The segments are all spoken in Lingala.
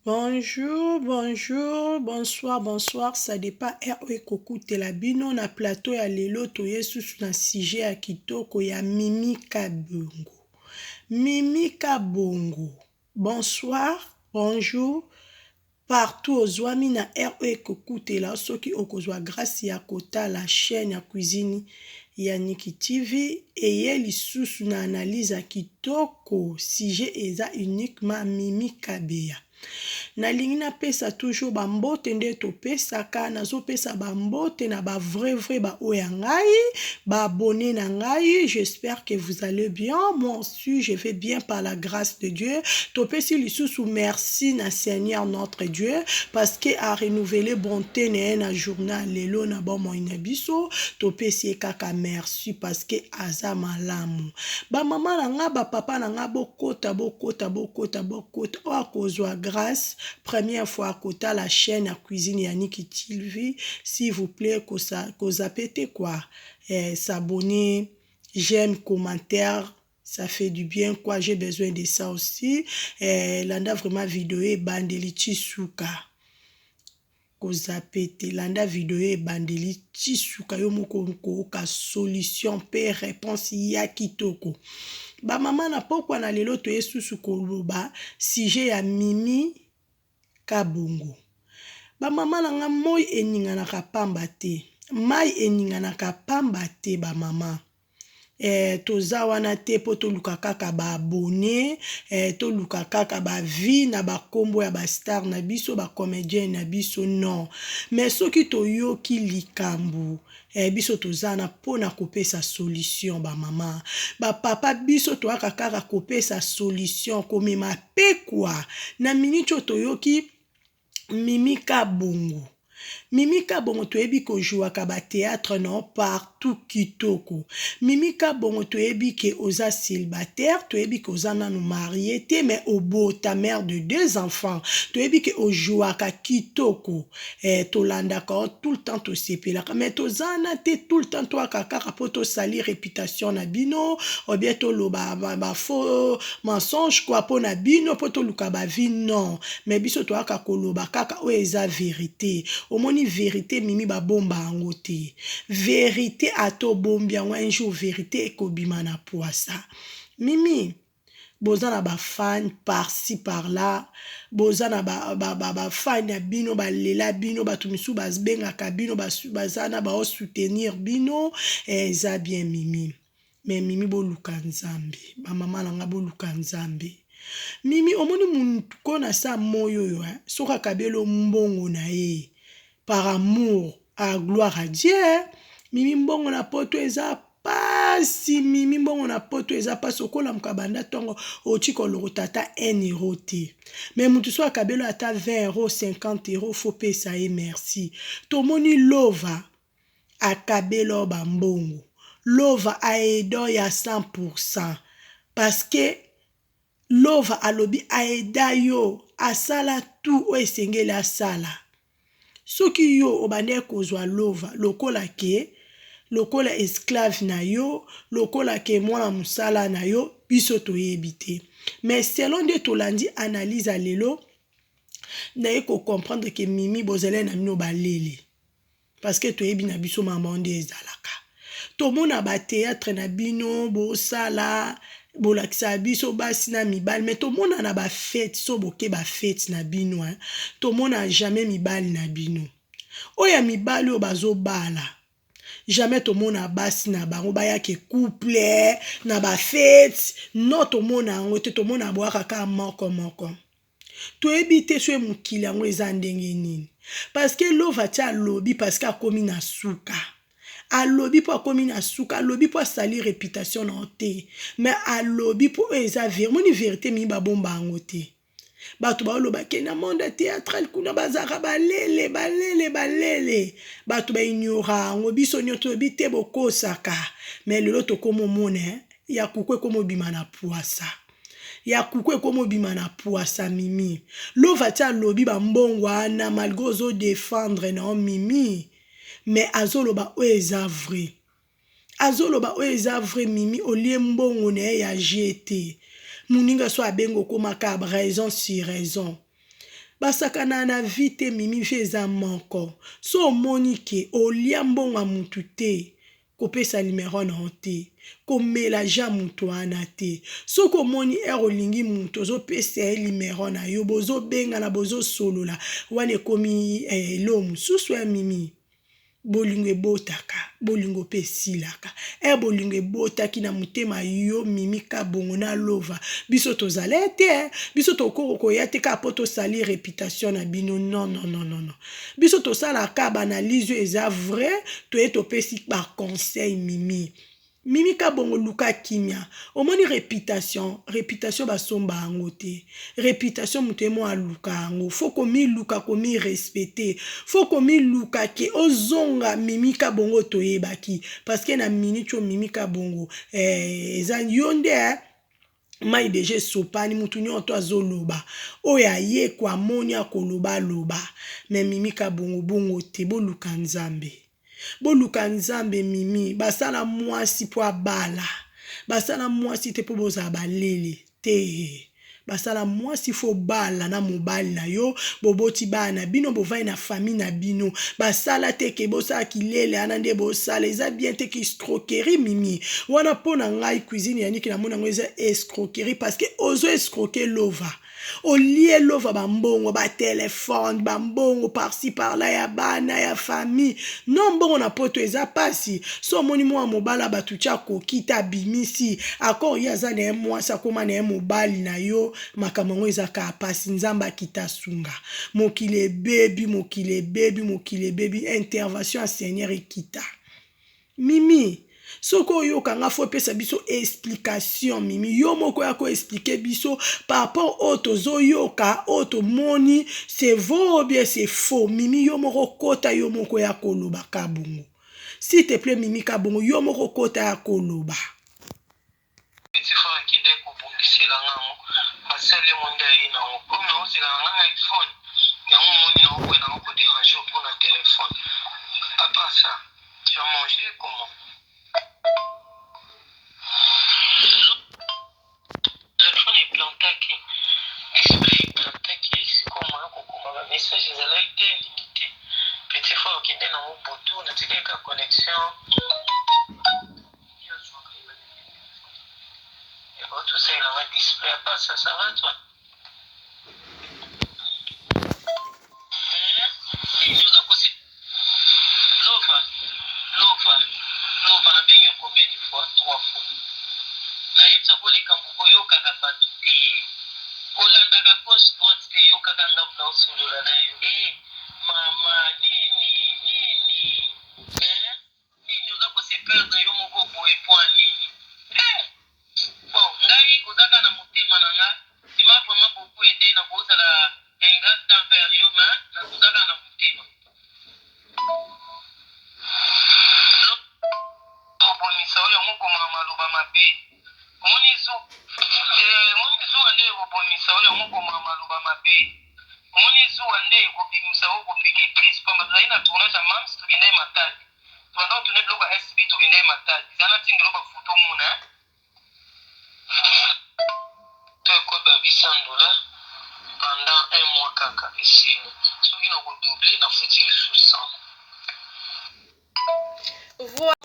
Bonjour, bonjour, bonsoir, bonsoir. Ça dépend RE kokutela bino na plateau ya lelo toye susu na sujet ya kitoko ya Mimi Kabongo. Mimi Kabongo. Bonsoir, bonjour. Partout ozwami na RE kokutela soki okozwa grâce ya kota la chaîne ya cuisine ya Niki TV eye lisusu na analyse ya kitoko sujet eza uniquement Mimi Kabeya. Nalingi napesa toujours bambote nde topesaka nazopesa bambote na ba vrai ba oya ngai ba abonné na ngai. J'espère que vous allez bien. Moi aussi je vais bien par la grâce de Dieu. Topesi lisusu merci na Seigneur notre Dieu parce que a renouvelé bonté na journal lelo na bon moina biso. Topesi kaka merci parce que aza malamu. Ba mama na nga ba papa na nga bokota o akozwa grâce première fois kota la chaîne à cuisine ya Niki TV. S'il vous plaît koza pété quoi, s'abonner, j'aime, commentaire, ça fait du bien quoi, j'ai besoin de ça aussi. Landa vraiment vidéo et bandeli chisuka koza pété landa vidéo et bandeli chisuka yo moko ka solution pe réponse ya kitoko. Ba mama na pokwa na lelo to yesusu koloba sujet ya Mimi Kabongo. Ba mama na nga moi eninganaka pamba te. Mai eninganaka pamba te ba mama. Toza wana te po toluka kaka ba abonné, toluka kaka ba vie na ba kombo ya ba star na biso ba comédien na biso non. Mais soki toyoki likambu biso toza na pona kopesa solution ba mama. Ba papa biso toaka kaka kopesa solution komema pe kwa na minute toyoki Mimi Kabongo. Mimi Kabongo toyebi ko jouaka ba théâtre non partout kitoko. Mimi Kabongo toyebi ke oza célibataire, toyebi ke oza nanu marié te mais obo ta mère de 2 enfants. Toyebi ke ojouaka kitoko. Tolandaka tout le temps to sepelaka mais tozana te tout le temps toaka kaka po to sali réputation na bino ou bien to loba ba faux mensonge quoi po na bino po to luka ba vie non. Mais biso toaka koloba kaka o eza vérité. Omoni vérité Mimi ba bomba yango te. Vérité ato bombi yango un jour vérité ekobima na poisa. Mimi boza na ba fan par-ci par-là, boza na ba fan ya bino ba lela bino batu misu bazbengaka bino baza na ba soutenir bino eza bien Mimi. Mais Mimi boluka nzambe, ba mama na nga boluka nzambe. Mimi omoni muntu kona sa moyo yo soka kabelo mbongo na ye par amour à gloire à Dieu. Mimi mbongo na poto eza pasi, Mimi mbongo na poto eza pasi okola mukabanda tongo ochiko lorotata 1 euro te. Mais mutu so akabelo ata 20 euros 50 euros faut pesa ye merci. Tomoni lova akabelo bambongo. Lova aedo ya 100% parce que lova alobi aeda yo asala tout o esengeli asala. Soki yo obande kozwa lova lokola esclave na yo, lokola ke mwana musala na yo, biso toyebi te. Mais selon de tolandi analyse a lelo, na ye ko comprendre que Mimi bozele na mino balele. Parce que toyebi na biso maman nde ezalaka. Tomona ba théâtre na bino bosala bolakisa biso basi na mibali mais tomona na ba fête so boke ba fête na bino tomona jamais mibali na bino oya mibali o bazobala jamais tomona basi na bango bayake couple na ba fête non tomona ngo te tomona boaka ka moko toyebi te so mukili yango eza ndenge nini parce que lova tia lobi parce que akomi na suka alobi po akomi na suka alobi po asali réputation na te mais alobi po eza vraiment vérité mi ba bomba yango te bato baoloba ke na monde théâtral kuna bazaka balele bato ba ignora yango biso nyoto toyebi te bokosaka mais lelo tokomo mona ya kukwe komo bima na poisa ya kukwe komo bima na poisa Mimi lova tia lobi ba mbongo ana malgré ozo défendre na Mimi mais azoloba o eza vrai. Azoloba o eza vrai Mimi olie mbongo na ya jeté. Muninga so abengo komaka raison sur raison. basakana na vite mimi feza manko. So omoni ke olia mbongo mutu te. Kopesa numero na te. Komelaja mutu wana te. So komoni olingi mutu ozo pesa numero na yo bozo benga na bozo solola. Wane komi lo mususu ya mimi. Bolingo ebotaka, bolingo pe silaka. Bolingo ebotaki na mutema yo Mimi Kabongo na lova. Biso tozale te, biso tokoko koya te ka poto sali réputation na bino. Non, non, non, non, non. Biso tosala ka banalize eza vrai, to pesi par conseil Mimi. Mimi Kabongo luka kimia. Omoni réputation basomba ango te. Réputation mutemo aluka ango. Foko mi luka komi respecter. Foko mi luka ke ozonga Mimi Kabongo toyebaki. Parce que na minute Mimi Kabongo eza yonde mai deje sopani mutu nyoto azoloba. Oya ye kwa moni akoloba loba. Me Mimi Kabongo bongo te bo luka nzambe. Boluka nzambe Mimi, basala mwasi po abala. Basala mwasi te po boza balele te. Basala mwasi fo bala na mobali na yo, boboti bana bino bovai na famille na bino. Basala te ke bosala kilele anande bosala eza bien te ki escroquerie Mimi. Wana pona ngai cuisine yaniki na mona ngo eza escroquerie parce que ozo escroquer lova. Olie lova bambongo, ba téléphone, bambongo par-ci par-là ya bana ya famille. Non bongo na poto eza pasi. So moni mwa mobala batucha kokita bimisi. Akor yaza na mwasi akoma na mobali na yo, makamango eza ka pasi nzamba kita sunga. Mokile baby, mokile baby, mokile baby, intervention à Seigneur ekita. Mimi soko yo kanga fo pesa biso explication Mimi yo moko ya ko expliquer biso par rapport au tozo yoka auto moni c'est vrai ou bien c'est faux Mimi yo moko kota yo moko ya koloba Kabongo s'il te plaît Mimi Kabongo yo moko kota ya koloba petit frère qui dès ko bokisela ngamo basale monde ina ko na osila nga iPhone ya moni na ko na ko déranger pour na téléphone à part ça tu as mangé comment? Téléphone est planté qui esprit planté qui c'est comment kokoma message ezala été limité petit frère qui est dans mon poteau na tika ka connexion et tout ça il a un display à pas ça va toi il nous a posé lova na bengi combien de fois 3 fois na yetsa ko le kambuko yo kaka batu te olanda ka gauche droite te yo kaka ngamna osolola na yo mama nini oza kose perdre yo moko boye po nini bon ngai ozaka na motema na nga tima vraiment beaucoup aidé na kozala un grand temps vers yo ma nazozaka na motema obonisa oyo mokoma maloba mabe omoni zu ande ekobonisa oyo mokoma maloba mabe omoni zuwa nde ekobimisa oyo kopike crise pamba tozali na tournage ya mams tokende ye matadi tobanda kotune biloko ya sb tokende ye matadi eza na ntina biloko bafoto mona to ekoba 800 dollars pendant 1 mois kaka esili soki na kodouble na futi lisusu 100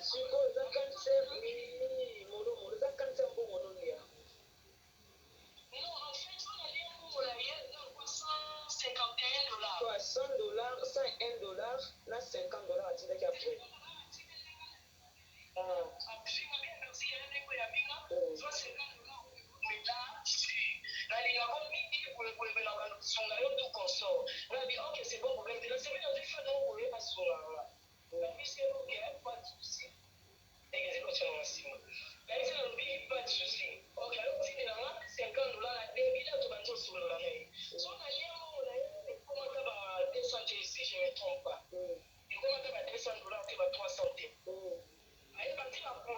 Suppose that can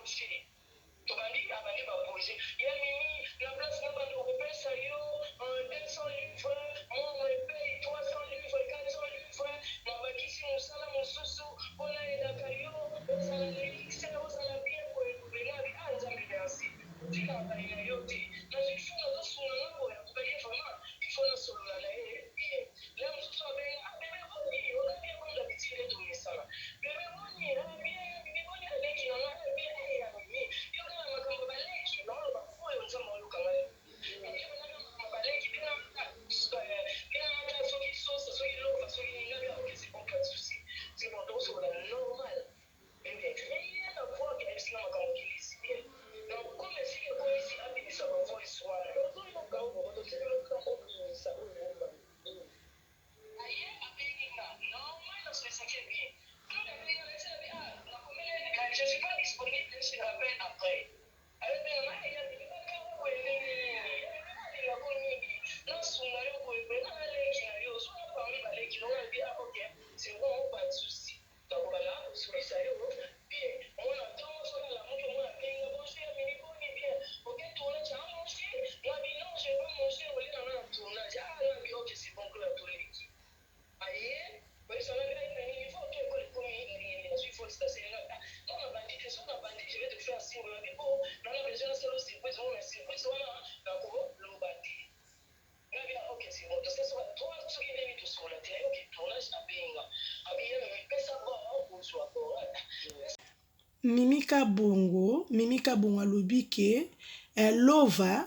tobandi abandi baprojet ya mimi na place na bandi okopesa yo 200 livres mwana epei 300 livres 400 livres na bakisi mosala mosusu mpona elaka yo ozala na elise ozala bien koekobenabi nzambe merci tika mabai na yo te nazwi fo nazosunga na boya tobaye vraiment ifo nasolola na ye bien le mosusu abenga bebe boni ozabi ebonga bitile tomisala bebe boni bien bebe boni aleki na nga bien ya mimi yo kana makambo baleki naolo bafoyo nzambe oluka ngai yo nanga makambo baleki benanga soki sosa soki lova soki ningabi ok c'est bon pas de souci c'est bon tokosokola normal bebe rien à voir que ebisina makambo kilisi bien donc comme esili ekomisi abimisa bavoice wana ozoyoka ototeloka obimisa oyomba aye abenginga normal nasolisaki bien donc abenginga nayesabi je suis pas disponible je te rappelle après abenga nasunga yo koyebena naleki na yo sona parmi baleki nongabi ok c'est bon pas de souci takobala kosolisa yo bien omona ntongo solala moke omona benga bonjour ya mini boni bien ok tournage a manger nabi non je vais pas manger olinanga na tournage nabi ok c'est bon kola toleki aye oyesananga nini faut que ekole komi nini na suis félicitation non na bandi te so na bandi je vais te faire signe nabi bo nana besoin na selo surprise omona surprise wana nakoloba te nabi ok c'est bon toi soki ndenge tosola te ok tournage abenga abiye mipesa bo kozwa bo Mimi Kabongo alobi ke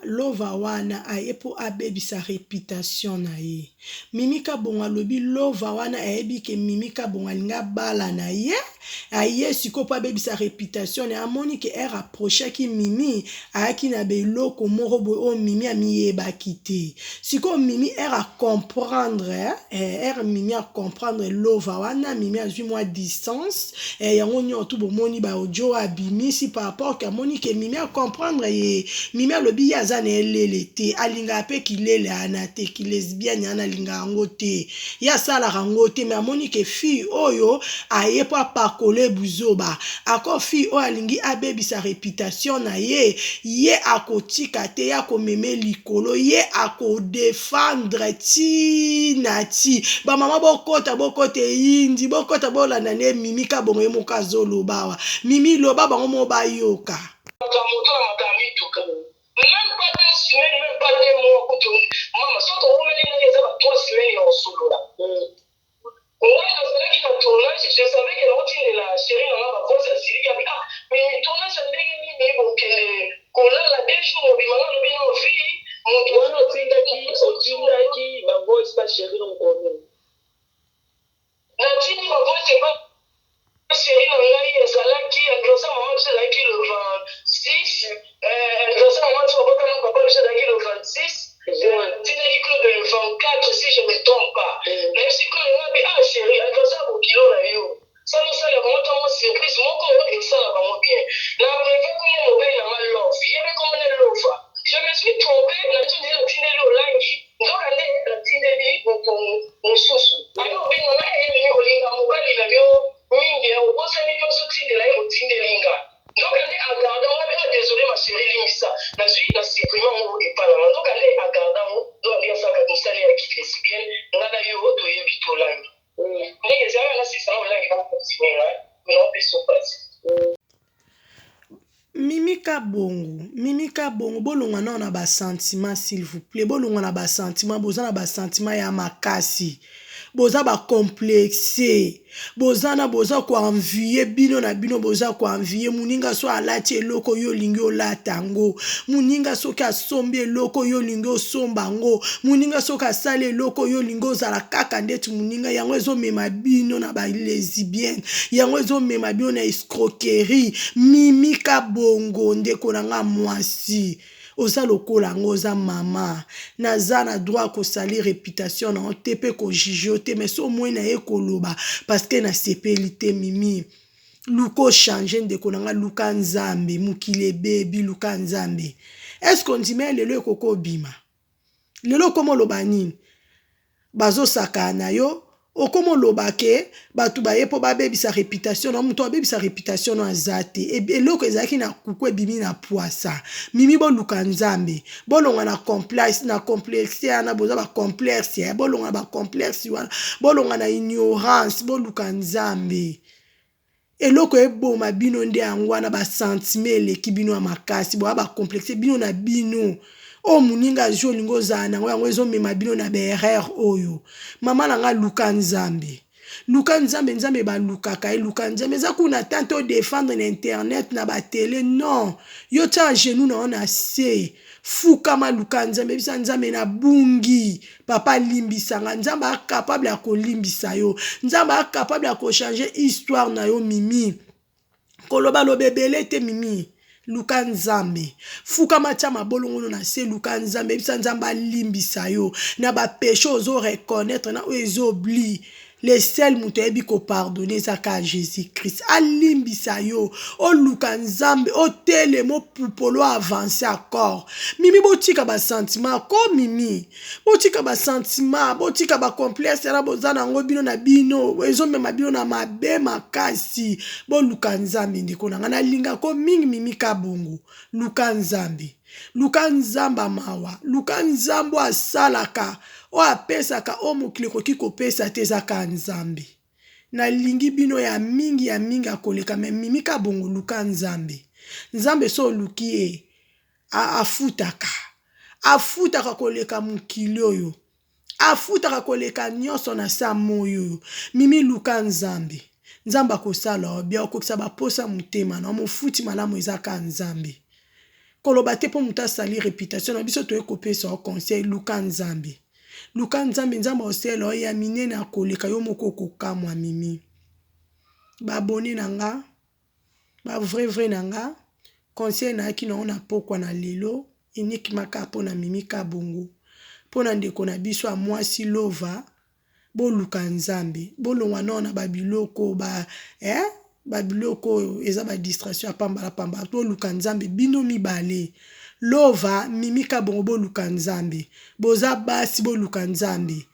lova wana aye po abebisa réputation na ye. Mimi Kabongo alobi lova wana ayebi ke Mimi Kabongo alinga bala na ye aye siko po abebisa réputation na amoni ke rapproché ki Mimi ayaki na beloko moko boye o Mimi amiyebaki te. Siko Mimi a comprendre Mimi a comprendre lova wana Mimi azwi mwa distance yango nyoto bomoni ba audio abimisi par rapport ke amoni ke Mimi a comprendre ye Mimi alobi ya aza na elele te alinga pe kilele ana te ki lesbienne ana linga yango te ya sala rango te mais amoni ke fille oyo aye po apakole buzoba ako fille oyo alingi abebisa réputation na ye akotika te ya komeme likolo ye akodefendre ti na ti bamama bokota eyindi bokota bolanda ne Mimi Kabongo ye moko azoloba Mimi loba bango mo bayoka même pas 2 semaines, même pas 2 mois, maman, soit on remet les 3 semaines en solo là. Moi, dans le tournage, je savais que l'autre la chérie, on a voix à Syrie, mais tournage, ça fait ni bon que qu'on a la 2 jours, on dit maman, on vient en fille, mon tournage, qui ma voix pas chérie, on connaît. La tini, ma voix, c'est pas chérie, on a eu Zalaki, Grossa, maman, c'est là qui le 26. Grossa, maman, tu vas pas papa, c'est là qui le 26. Tinali Claude le 24, si je ne me trompe pas. Même si quand on a dit, chérie, Grossa, au kilo, là, yo. Ça nous sert à vraiment surprise, mon corps, et ça, là, vraiment bien. La préfet, comment on paye, la love. Il y avait comme une love. Je me suis trompé, la Tinali au linge. Donc, la Tinali, mon sous. Alors, on a émis au linga, mon gars, il a vu, mingi, au bout, ça n'est pas sorti de là, au Tindelinga. Donc, allez à garder, on va désolé, ma chérie, Limissa. La suite, la supprimant, on n'est pas là. Donc, allez à garder, on doit aller à sa cadence, aller à qui est bien. On a d'ailleurs, on doit y aller au linge. Mais les gens, là, c'est ça, on l'a, ils vont continuer, là. Mais on peut se passer. Mimi Kabongo bolonga na ba sentiment s'il vous plaît bolonga na ba sentiment boza na ba sentiment ya makasi boza ba complexé boza ko envier bino na bino boza ko envier muninga so alati eloko yo lingi olatango muninga so ka sombi eloko yo lingi osombango muninga so ka sale eloko yo lingi ozala kaka ndeti muninga yango ezomema bino na ba lesbienne yango ezomema bino na escroquerie Mimi Kabongo ndeko nanga mwasi oza lokola ngo oza mama naza na droit ko sali réputation na te pe ko juger te mais so moi na ye koloba parce que na sepeli te Mimi luko changer ndeko nanga luka nzambe mukile bebi luka nzambe est-ce qu'on dit mais lelo ekoko bima lelo komo loba nini bazo saka na yo okomo lobake batu baye po babebi sa réputation na muto babebi sa réputation na azate eloko ezaki na kuku ebimi na poisa mimi boluka nzambe bolonga na complexe na boza ba complexe bolonga ba complexe wana bolonga na ignorance boluka nzambe eloko eboma bino nde yango wana ba sentiment eleki bino ya makasi boya ba complexe bino na bino o muninga jo lingo za nango yango ezomema bino na berreur oyo mama nanga luka nzambe nzambe balukaka luka nzambe eza kuna tante o défendre na internet na ba télé non yo tia genou na ona se fukama luka nzambe bisa nzambe na bungi papa limbisanga nzambe capable ya kolimbisa yo nzambe capable ya ko changer histoire na yo mimi koloba lobebele te mimi luka nzambe fukama tia mabolongo na se luka nzambe bisa nzambe alimbisa yo na ba péché ozo reconnaître na ozo oubli le seul muto ebi ko pardonner zaka Jésus Christ alimbisa yo o luka nzambe o telemo pupolo avancer encore mimi botika ba sentiment ko mimi botika ba sentiment botika ba complexe na bozana ngo bino na bino ezomema bino na mabe makasi bo luka nzambe ndiko na ngana linga ko mingi mimi kabongo luka nzambe mawa luka nzambo asalaka o apesaka o mokili koki kopesa te ezaka nzambe nalingi bino ya mingi akoleka me mimi kabongo luka nzambe so oluki ye afutaka koleka mokili oyo afutaka koleka nyonso na sa moyo mimi luka nzambe akosala bia okokisa baposa motema na mofuti malamu ezaka nzambe koloba te po muta asali réputation na biso toye kopesa o conseil luka nzambe nzambe osela ya minene akoleka yo moko kokamwa mimi babone nanga ba vrai nanga conseil na ki na pokwa na lelo iniki makapo na mimi kabongo pona ndeko na biso a mwasi lova boluka nzambe bolongwa na babiloko babiloko eza ba distraction apambala boluka nzambe bino mibale lova mimi kabongo boluka nzambe boza basi boluka nzambe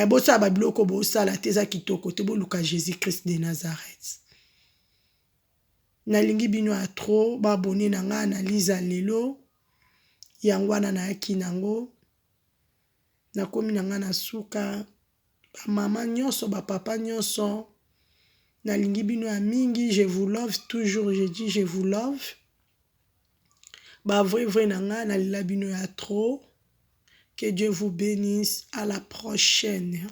bosa babiloko bosala te eza kitoko te boluka Jésus Christ de Nazareth nalingi bino a trop babone na nga analyse lelo yango wana nayaki nango nakomi na nga na suka bamama nyonso bapapa nyonso nalingi bino ya mingi je vous love toujours je dis je vous love ba vrai nanga nalela bino ya trop que Dieu vous bénisse à la prochaine.